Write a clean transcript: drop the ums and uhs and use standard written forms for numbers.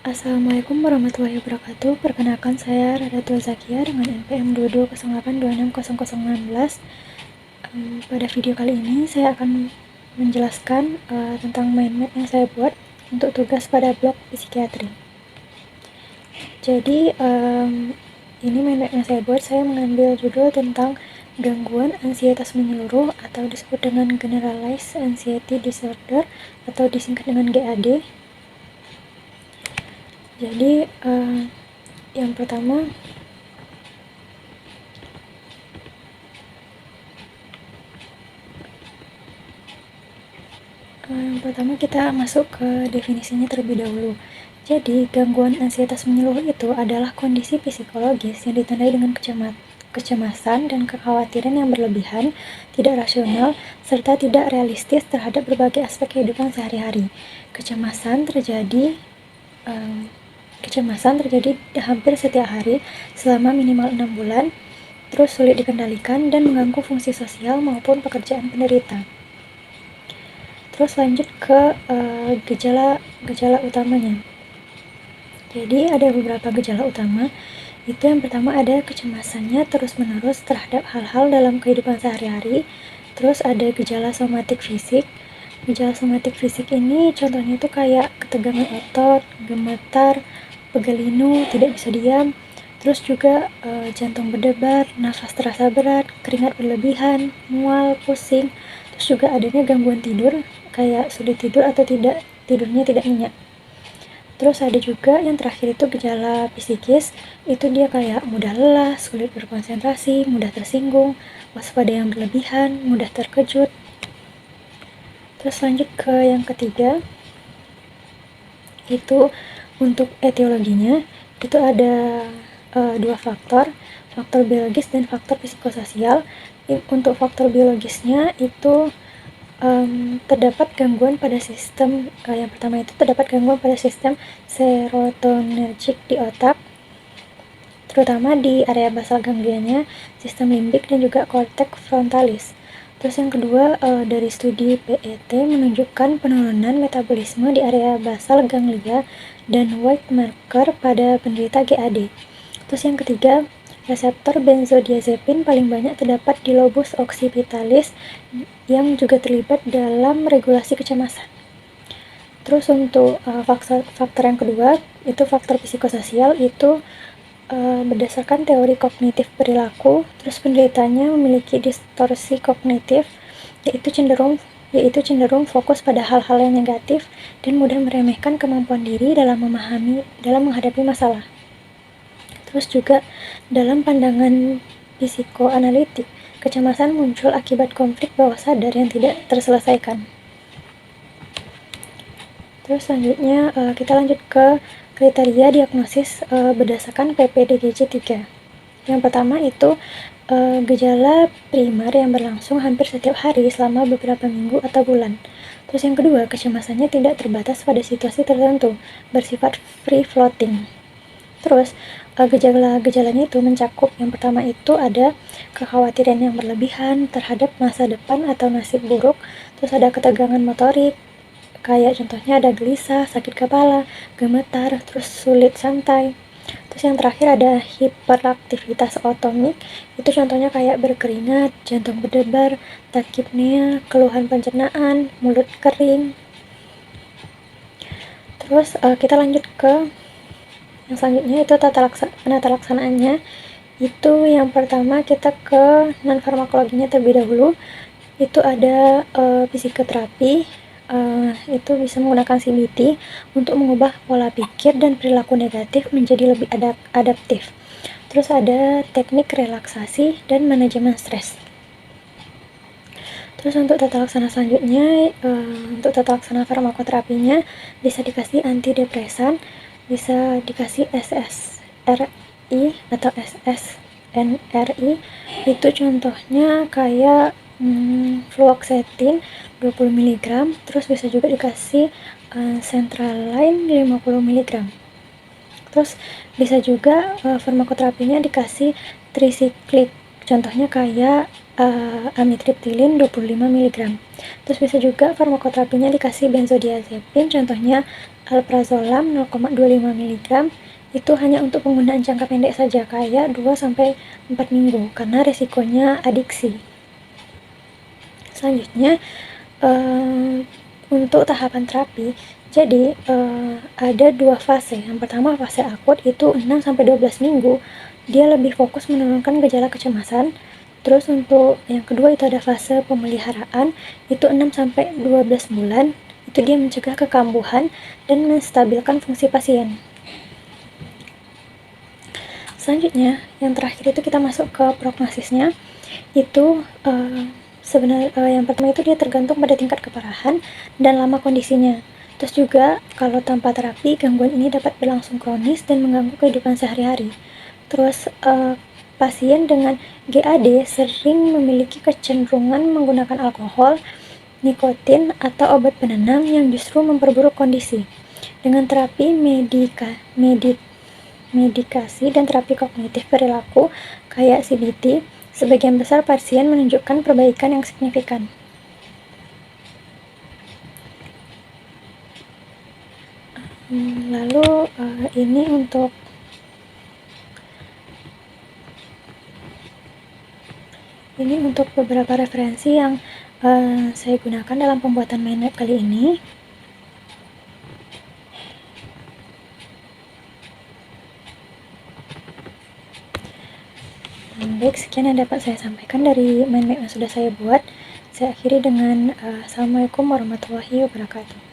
Assalamualaikum warahmatullahi wabarakatuh. Perkenalkan saya Radatul Zakia dengan NPM 2208260016. Pada video kali ini saya akan menjelaskan tentang mind map yang saya buat untuk tugas pada blok psikiatri. Jadi ini mind map yang saya buat, saya mengambil judul tentang gangguan ansietas menyeluruh atau disebut dengan Generalized Anxiety Disorder atau disingkat dengan GAD. Jadi yang pertama kita masuk ke definisinya terlebih dahulu. Jadi gangguan ansietas menyeluruh itu adalah kondisi psikologis yang ditandai dengan kecemasan dan kekhawatiran yang berlebihan, tidak rasional, serta tidak realistis terhadap berbagai aspek kehidupan sehari-hari. Kecemasan terjadi hampir setiap hari selama minimal 6 bulan, terus sulit dikendalikan dan mengganggu fungsi sosial maupun pekerjaan penderita. Terus lanjut ke gejala utamanya. Jadi ada beberapa gejala utama. Itu yang pertama ada kecemasannya terus-menerus terhadap hal-hal dalam kehidupan sehari-hari. Terus ada gejala somatik fisik. Gejala somatik fisik ini contohnya itu kayak ketegangan otot, gemetar, pegalinu, tidak bisa diam. Terus juga jantung berdebar, nafas terasa berat, keringat berlebihan, mual, pusing. Terus juga adanya gangguan tidur, kayak sulit tidur atau tidurnya tidak nyenyak. Terus ada juga yang terakhir itu gejala psikis, itu dia kayak mudah lelah, sulit berkonsentrasi, mudah tersinggung, waspada yang berlebihan, mudah terkejut. Terus lanjut ke yang ketiga, itu untuk etiologinya, itu ada dua faktor biologis dan faktor psikososial. Untuk faktor biologisnya itu terdapat gangguan pada sistem yang pertama itu terdapat gangguan pada sistem serotonergic di otak, terutama di area basal ganglianya, sistem limbik dan juga korteks frontalis. Terus yang kedua, dari studi PET menunjukkan penurunan metabolisme di area basal ganglia dan white marker pada penderita GAD. Terus yang ketiga, reseptor benzodiazepin paling banyak terdapat di lobus occipitalis yang juga terlibat dalam regulasi kecemasan. Terus untuk faktor yang kedua, itu faktor psikososial, itu berdasarkan teori kognitif perilaku. Terus penderitanya memiliki distorsi kognitif, yaitu cenderung fokus pada hal-hal yang negatif dan mudah meremehkan kemampuan diri dalam menghadapi masalah. Terus juga dalam pandangan psikoanalitik, kecemasan muncul akibat konflik bawah sadar yang tidak terselesaikan. Terus selanjutnya kita lanjut ke kriteria diagnosis berdasarkan PPDGJ 3. Yang pertama itu gejala primer yang berlangsung hampir setiap hari selama beberapa minggu atau bulan. Terus yang kedua, kecemasannya tidak terbatas pada situasi tertentu, bersifat free floating. Terus gejala-gejalanya itu mencakup, yang pertama itu ada kekhawatiran yang berlebihan terhadap masa depan atau nasib buruk. Terus ada ketegangan motorik, kayak contohnya ada gelisah, sakit kepala, gemetar, terus sulit santai. Terus yang terakhir ada hiperaktivitas otomik, itu contohnya kayak berkeringat, jantung berdebar, takipnea, keluhan pencernaan, mulut kering. Terus kita lanjut ke yang selanjutnya, itu penata laksanaannya. Itu yang pertama kita ke non farmakologinya terlebih dahulu. Itu ada psikoterapi, itu bisa menggunakan CBT untuk mengubah pola pikir dan perilaku negatif menjadi lebih adaptif. Terus ada teknik relaksasi dan manajemen stres. Terus untuk tata laksana selanjutnya, untuk tata laksana farmakoterapinya bisa dikasih antidepresan, bisa dikasih SSRI atau SSNRI. Itu contohnya kayak fluoxetine 20 mg, terus bisa juga dikasih sertraline 50 mg. Terus bisa juga farmakoterapinya dikasih tricyclic Contohnya kayak amitriptilin 25 mg. Terus bisa juga farmakoterapinya dikasih benzodiazepin, contohnya alprazolam 0,25 mg. Itu hanya untuk penggunaan jangka pendek saja, kayak 2-4 minggu, karena resikonya adiksi. Selanjutnya, untuk tahapan terapi, jadi ada 2 fase. Yang pertama fase akut, itu 6-12 minggu, dia lebih fokus menurunkan gejala kecemasan. Terus untuk yang kedua itu ada fase pemeliharaan, itu 6-12 bulan, itu dia mencegah kekambuhan dan menstabilkan fungsi pasien. Selanjutnya, yang terakhir itu kita masuk ke prognosisnya. Itu sebenarnya yang pertama itu dia tergantung pada tingkat keparahan dan lama kondisinya. Terus juga kalau tanpa terapi, gangguan ini dapat berlangsung kronis dan mengganggu kehidupan sehari-hari. Terus pasien dengan GAD sering memiliki kecenderungan menggunakan alkohol, nikotin, atau obat penenang yang justru memperburuk kondisi. Dengan terapi medikasi dan terapi kognitif perilaku kayak CBT, sebagian besar pasien menunjukkan perbaikan yang signifikan. Lalu ini untuk beberapa referensi yang saya gunakan dalam pembuatan mind map kali ini. Baik, sekian yang dapat saya sampaikan dari mind map yang sudah saya buat. Saya akhiri dengan Assalamualaikum warahmatullahi wabarakatuh.